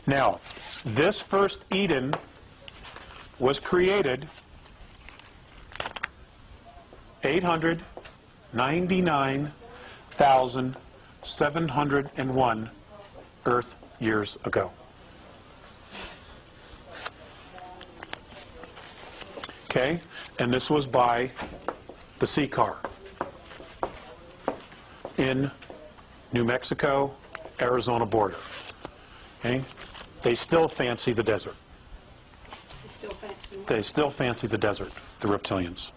Now, this first Eden was created 899,701 Earth years ago. Okay, and this was by the sea car in New Mexico, Arizona border. Okay, they still fancy the desert. They still fancy the desert, the reptilians.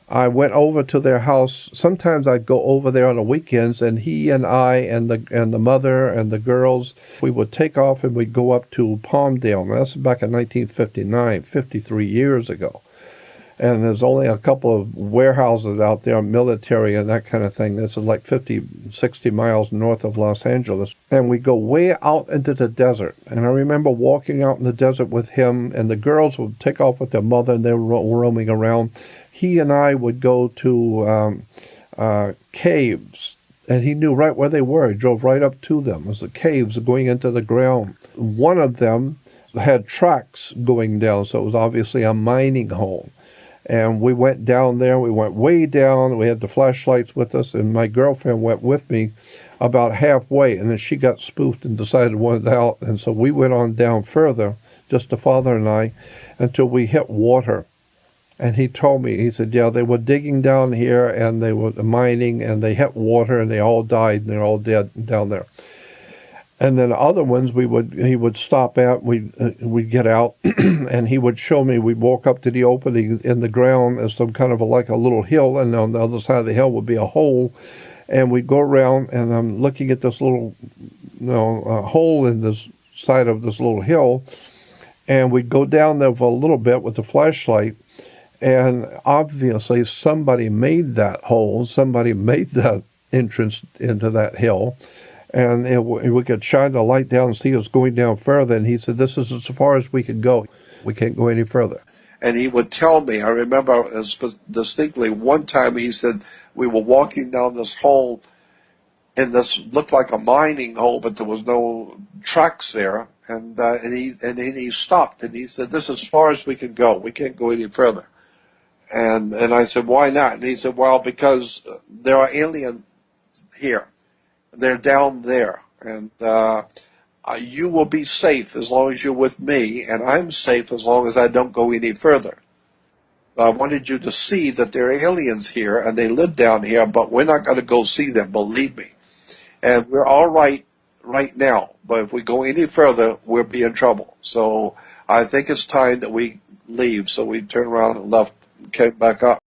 I went over to their house. Sometimes I'd go over there on the weekends, and he and I and the mother and the girls, we would take off and we'd go up to Palmdale. That's back in 1959, 53 years ago. And there's only a couple of warehouses out there, military and that kind of thing. This is like 50, 60 miles north of Los Angeles. And we go way out into the desert. And I remember walking out in the desert with him, and the girls would take off with their mother, and they were roaming around. He and I would go to caves, and he knew right where they were. He drove right up to them. It was the caves going into the ground. One of them had tracks going down, so it was obviously a mining hole. And we went down there. We went way down. We had the flashlights with us, and my girlfriend went with me about halfway, and then she got spooked and decided wanted out. And so we went on down further, just the father and I, until we hit water. And he told me, he said, yeah, they were digging down here, and they were mining, and they hit water, and they all died, and they're all dead down there. And then other ones he would stop at, we'd get out, and he would show me, we'd walk up to the opening in the ground as some kind of like a little hill, and on the other side of the hill would be a hole, and we'd go around, and I'm looking at this little hole in this side of this little hill, and we'd go down there for a little bit with the flashlight, and obviously somebody made that hole, somebody made that entrance into that hill. And we could shine the light down and see us going down further. And he said, this is as far as we could go. We can't go any further. And he would tell me, I remember distinctly, one time he said, we were walking down this hole, and this looked like a mining hole, but there was no tracks there. And he stopped, and he said, this is as far as we can go. We can't go any further. And I said, why not? And he said, well, because there are aliens here. They're down there, and you will be safe as long as you're with me, and I'm safe as long as I don't go any further. I wanted you to see that there are aliens here, and they live down here, but we're not going to go see them, believe me. And we're all right now, but if we go any further, we'll be in trouble. So I think it's time that we leave. So we turned around and left, came back up.